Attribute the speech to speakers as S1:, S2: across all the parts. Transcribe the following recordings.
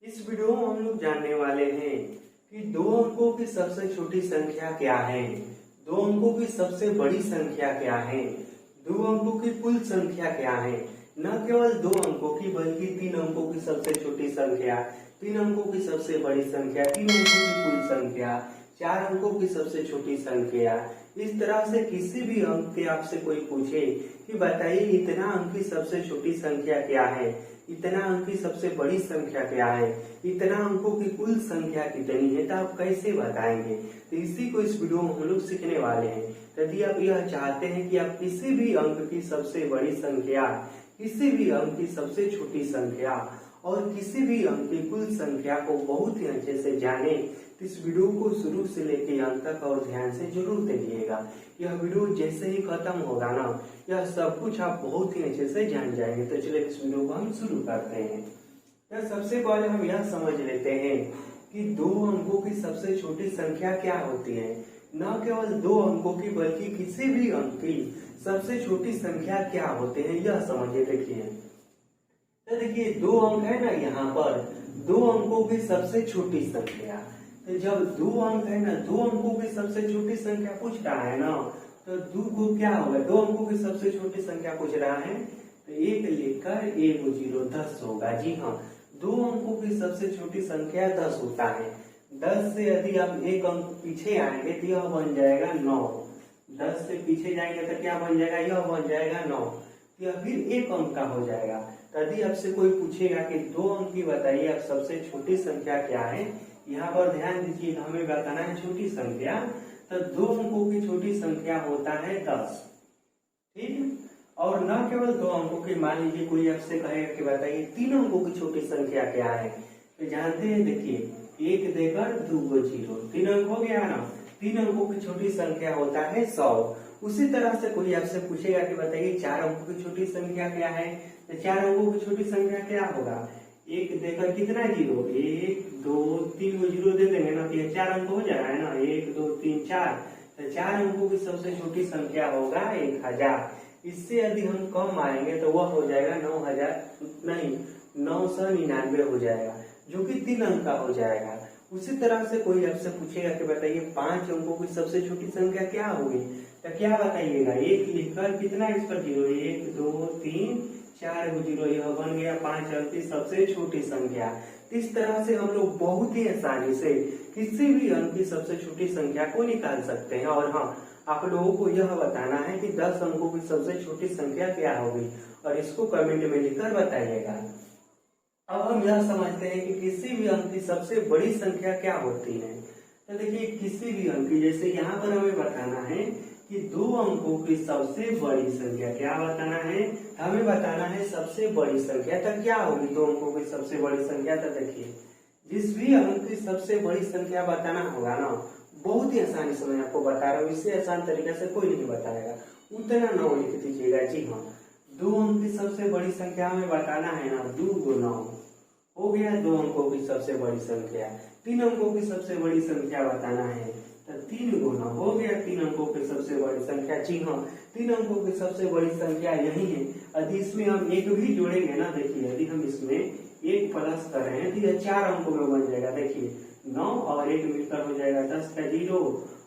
S1: इस वीडियो में हम लोग जानने वाले हैं कि दो अंकों की सबसे छोटी संख्या क्या है, दो अंकों की सबसे बड़ी संख्या क्या है, दो अंकों की कुल संख्या क्या है। न केवल दो अंकों की बल्कि तीन अंकों की सबसे छोटी संख्या, तीन अंकों की सबसे बड़ी संख्या, तीन अंकों की कुल संख्या, चार अंकों की सबसे छोटी संख्या। इस तरह से किसी भी अंक के आपसे कोई पूछे कि बताइए इतना अंक की सबसे छोटी संख्या क्या है, इतना अंक की सबसे बड़ी संख्या क्या है, इतना अंकों की कुल संख्या कितनी है, तो आप कैसे बताएंगे। तो इसी को इस वीडियो में हम लोग सीखने वाले हैं। यदि आप यह चाहते हैं कि आप किसी भी अंक की सबसे बड़ी संख्या, किसी भी अंक की सबसे छोटी संख्या और किसी भी अंक की कुल संख्या को बहुत ही अच्छे से जाने, तो इस वीडियो को शुरू से लेकर अंत तक और ध्यान से जरूर देखिएगा। यह वीडियो जैसे ही खत्म होगा ना, यह सब कुछ आप बहुत ही अच्छे से जान जाएंगे। तो चलिए इस वीडियो को हम शुरू करते हैं। तो सबसे पहले हम यह समझ लेते हैं कि दो अंकों की सबसे छोटी संख्या क्या होती है। न केवल दो अंकों की बल्कि किसी भी अंक की सबसे छोटी संख्या क्या होते हैं, यह समझिए। देखिए तो देखिए दो अंक है ना, यहाँ पर दो अंकों की सबसे छोटी संख्या। तो जब दो अंक है ना, दो अंकों की सबसे छोटी संख्या पूछ रहा है ना, तो दो को क्या होगा, दो अंकों की सबसे छोटी संख्या पूछ रहा है तो एक लेकर एक जीरो 10 होगा। जी हाँ, दो अंकों की सबसे छोटी संख्या 10 होता है। 10 से यदि आप एक अंक पीछे आएंगे तो यह बन जाएगा 9। 10 से पीछे जाएंगे तो क्या बन जाएगा, यह बन जाएगा 9। यह फिर एक अंक का हो जाएगा। यदि आपसे कोई पूछेगा कि दो अंक की बताइए आप सबसे छोटी संख्या क्या है, यहाँ पर ध्यान दीजिए, हमें बताना है छोटी संख्या। तो दो अंकों की छोटी संख्या होता है 10, ठीक। और न केवल दो अंकों की, मान लीजिए कोई आपसे कहेगा कि बताइए तीन अंकों की छोटी संख्या क्या है, तो जानते हैं, देखिए एक देकर दो जीरो, तीन अंक हो गया ना। तीन अंकों की छोटी संख्या होता है 100। उसी तरह से कोई आपसे पूछेगा कि बताइए चार अंकों की छोटी संख्या क्या है, तो चार अंकों की छोटी संख्या क्या होगा, एक देकर कितना जीरो, एक दो तीन को जीरो दे देंगे ना, तो ये चार अंक हो जा रहा है ना, 1 2 3 4। तो चार अंकों की सबसे छोटी संख्या होगा 1000। इससे यदि हम कम आएंगे तो वह हो जाएगा 9000, नहीं 999 हो जाएगा, जो कि तीन अंक का हो जाएगा। उसी तरह से कोई आपसे पूछेगा कि बताइए पांच अंकों की सबसे छोटी संख्या क्या होगी, तो क्या बताइएगा, एक लिखकर कितना इस पर जीरो, 1 2 3 4 जीरो, यह बन गया पांच अंक की सबसे छोटी संख्या। इस तरह से हम लोग बहुत ही आसानी से किसी भी अंक की सबसे छोटी संख्या को निकाल सकते हैं। और हाँ, आप लोगों को यह बताना है कि 10 अंकों की सबसे छोटी संख्या क्या होगी, और इसको कमेंट में लिखकर बताइएगा। अब हम यह समझते हैं कि किसी भी अंक की सबसे बड़ी संख्या क्या होती है। तो देखिए किसी भी अंक की, जैसे यहाँ पर हमें बताना है कि दो अंकों की सबसे बड़ी संख्या क्या बताना है, हमें बताना है सबसे बड़ी संख्या। तो क्या होगी दो अंकों की सबसे बड़ी संख्या, तो देखिए जिस भी अंक की सबसे बड़ी संख्या बताना होगा ना, बहुत ही आसानी से मैं आपको बता रहा हूँ, इससे आसान तरीके से कोई नहीं बताएगा, उतना 9 लिख दीजिएगा। जी हाँ, दो अंक की सबसे बड़ी संख्या हमें बताना है ना, 2 × 9 हो गया दो अंकों की सबसे बड़ी संख्या। तीन अंकों की सबसे बड़ी संख्या बताना है तो 3 × 9 हो गया तीन अंकों की सबसे बड़ी संख्या। जी हाँ, तीन अंकों की सबसे बड़ी संख्या यही है। यदि इसमें हम एक भी जोड़ेंगे ना, देखिए यदि हम इसमें एक प्लस कर रहे हैं तो यह चार अंकों में बन जाएगा। देखिए 9 और 1 मिलकर हो जाएगा 10 का 0,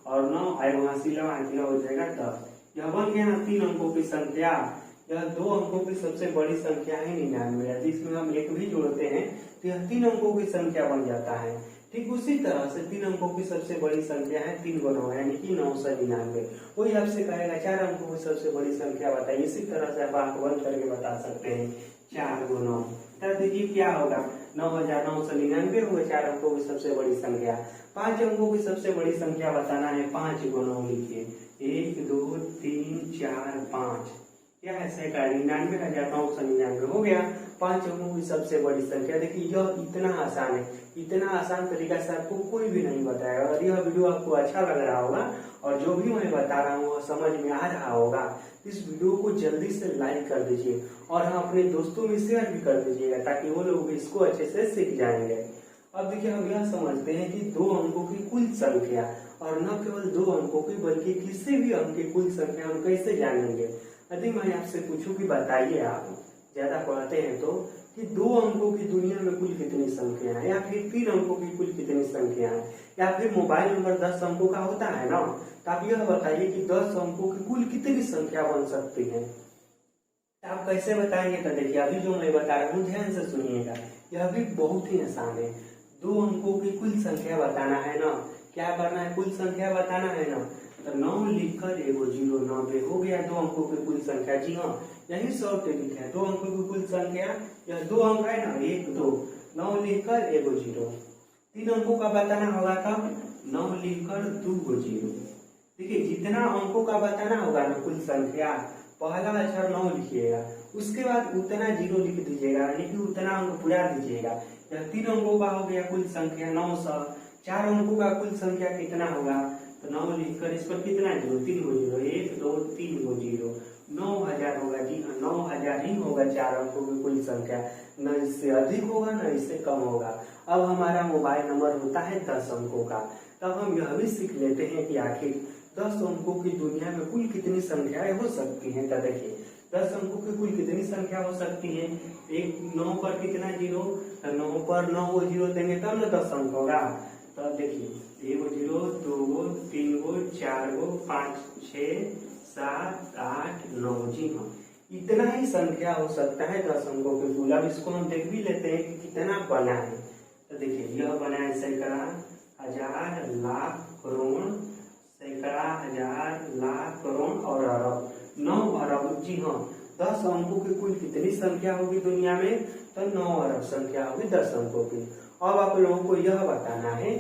S1: और 9 आए वहां से हो जाएगा 10। यह बन गया ना तीन अंकों की संख्या। यह दो अंकों की सबसे बड़ी संख्या है 99। यदि इसमें हम एक भी जोड़ते हैं तो यह तीन अंकों की संख्या बन जाता है। ठीक उसी तरह से तीन अंकों की सबसे बड़ी संख्या है 3 × 9 यानी कि 999। वही आपसे कहेगा चार अंकों की सबसे बड़ी संख्या बताइए, इसी तरह से आप आंख बंद करके बता सकते हैं 4 × 9। तब देखिए क्या होगा, 9999 होगा चार अंकों की सबसे बड़ी संख्या। पांच अंकों की सबसे बड़ी संख्या बताना है, 5 × 9 लिखिए, 1 2 3 4 5, क्या है 99,999 हो गया पांच अंकों की सबसे बड़ी संख्या। देखिए यह इतना आसान है, इतना आसान तरीका से आपको कोई भी नहीं बताएगा। अगर यह वीडियो आपको अच्छा लग रहा होगा और जो भी मैं बता रहा हूँ वह समझ में आ रहा होगा, इस वीडियो को जल्दी से लाइक कर दीजिए और हाँ अपने दोस्तों में शेयर भी कर दीजिएगा, ताकि वो लोग इसको अच्छे से सीख जाएंगे। अब देखिए हम यह समझते हैं कि दो अंकों की कुल संख्या, और न केवल दो अंकों की बल्कि किसी भी अंक की कुल संख्या हम कैसे जानेंगे। यदि मैं आपसे पूछूं कि बताइए आप ज्यादा पढ़ते हैं तो कि 2 अंकों की दुनिया में कुल कितनी संख्या है, या फिर 3 अंकों की कुल कितनी संख्या है, या फिर मोबाइल नंबर 10 अंकों का होता है ना, तो आप यह बताइए कि 10 अंकों की कुल कितनी संख्या बन सकती है। आप कैसे बताएंगे, तो देखिए अभी जो मैं बता रहा हूँ ध्यान से सुनिएगा, यह भी बहुत ही आसान है। 2 अंकों की कुल संख्या बताना है ना, क्या करना है, कुल संख्या बताना है ना, तो 9 लिखकर एगो 0, 90 हो गया 2 अंकों की कुल संख्या। जी हाँ, यही शॉर्ट ट्रिक है। 2 अंकों की कुल संख्या, यह 2 अंक है ना, 1 2, 9 लिखकर एगो 0। 3 अंकों का बताना होगा तब 9 लिखकर 2 0। देखिए जितना अंकों का बताना होगा ना कुल संख्या, पहला अक्षर 9 लिखिएगा, उसके बाद उतना 0 लिख दीजिएगा, यानी कि उतना अंक पूरा दीजिएगा। यह 3 अंकों का हो गया कुल संख्या 900। 4 अंकों का कुल संख्या कितना होगा, तो 9 लिखकर इस पर कितना 0, 3 गो 0, 1 2 3 गो 0, 9000 होगा। जी हाँ, 9000 ही होगा 4 अंकों की कुल संख्या, न इससे अधिक होगा न इससे कम होगा। अब हमारा मोबाइल नंबर होता है 10 अंकों का, तब हम यह भी सीख लेते हैं कि आखिर 10 अंकों की दुनिया में कुल कितनी संख्याएं हो सकती हैं। तो देखिए 10 अंकों की कुल कितनी संख्या हो सकती है, एक 9 पर कितना 0, 9 पर 9 गो 0 देंगे तब न 10 अंक होगा। तो अब देखिए 1 0 2 गो 3 गो 4 गो 5 6 7 8 9। जी हाँ, इतना ही संख्या हो सकता है 10 अंकों के कुल। अब इसको हम देख भी लेते हैं कि कितना बना है। तो देखिए यह बना है सैकड़ा, हजार, लाख, करोड़, सैकड़ा, हजार, लाख, करोड़ और अरब, 9 अरब। जी हाँ, 10 अंकों की कुल कितनी संख्या होगी दुनिया में, तो 9 अरब संख्या होगी 10 अंकों की। अब आप लोगों को यह बताना है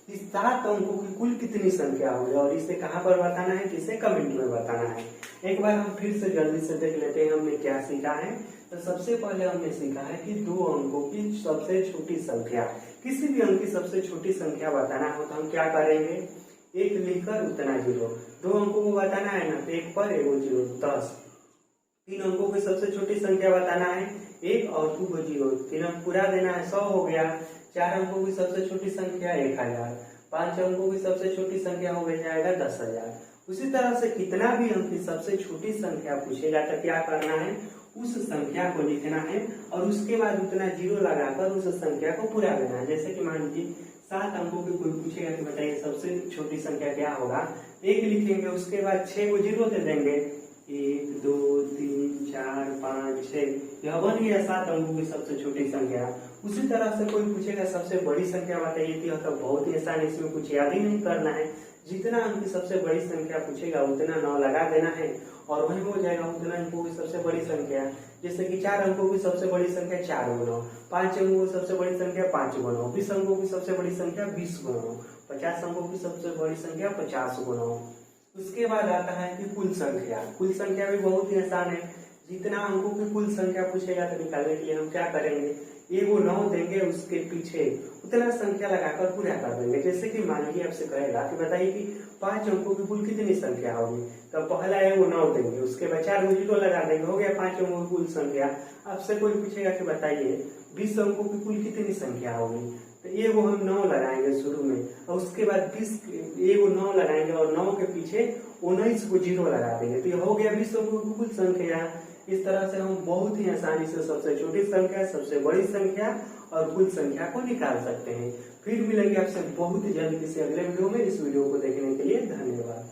S1: कि 7 अंकों की कुल कितनी संख्या होगी, और इसे कहाँ पर बताना है, किसे कमेंट में बताना है। एक बार हम फिर से जल्दी से देख लेते हैं हमने क्या सीखा है। तो सबसे पहले हमने सीखा है कि 2 अंकों की सबसे छोटी संख्या, किसी भी अंक की सबसे छोटी संख्या बताना हो तो हम क्या करेंगे, 1 लिखकर उतना 0। 2 अंकों को बताना है ना, तो 1 पर एगो 0, 10। 3 अंकों की सबसे छोटी संख्या बताना है, 1 और 2 को 0, 3 अंक पूरा देना है, 100 हो गया। 4 अंकों की सबसे छोटी संख्या 1000। 5 अंकों की सबसे छोटी संख्या हो जाएगा 10,000। उसी तरह से कितना भी अंक की सबसे छोटी संख्या पूछेगा तो क्या करना है, उस संख्या को लिखना है और उसके बाद उतना 0 लगाकर उस संख्या को पूरा देना है। जैसे कि मान लीजिए 7 अंकों की कोई पूछेगा कि बताइए सबसे छोटी संख्या क्या होगा, 1 लिखेंगे, उसके बाद 6 को 0 दे देंगे, 1 2 3 4 5 6, यह बन गया 7 अंकों की सबसे छोटी संख्या। उसी तरह से कोई पूछेगा सबसे बड़ी संख्या बताइए, तो बहुत ही आसान, इसमें कुछ याद ही नहीं करना है, जितना अंक की सबसे बड़ी संख्या पूछेगा उतना 9 लगा देना है और वही हो जाएगा उतना अंकों की सबसे बड़ी संख्या। जैसे कि 4 अंकों की सबसे बड़ी संख्या 4 गुना, 5 अंकों की सबसे बड़ी संख्या 5 गुना, 20 अंकों की सबसे बड़ी संख्या 20 गुना, 50 अंकों की सबसे बड़ी संख्या 50 गुना। उसके बाद आता है कि कुल संख्या। कुल संख्या भी बहुत ही आसान है, जितना अंकों की कुल संख्या पूछेगा तो निकालने के लिए हम क्या करेंगे, एगो 9 देंगे, उसके पीछे उतना संख्या लगाकर पूरा कर देंगे। जैसे कि मान लीजिए आपसे कहेगा कि बताइए कि 5 अंकों की कुल कितनी संख्या होगी, तो पहला एगो 9 देंगे, उसके बाद 4 को 0 लगा देंगे, हो गया 5 अंकों की कुल संख्या। आपसे कोई पूछेगा कि बताइए 20 अंकों की कुल कितनी संख्या होगी, तो एगो हम 9 लगाएंगे शुरू में और उसके बाद 20 एगो 9 लगाएंगे और 9 के पीछे 19 को 0 लगा देंगे, तो ये हो गया 20 अंकों की कुल संख्या। इस तरह से हम बहुत ही आसानी से सबसे छोटी संख्या, सबसे बड़ी संख्या और कुल संख्या को निकाल सकते हैं। फिर मिलेंगे आपसे बहुत जल्द किसी अगले वीडियो में। इस वीडियो को देखने के लिए धन्यवाद।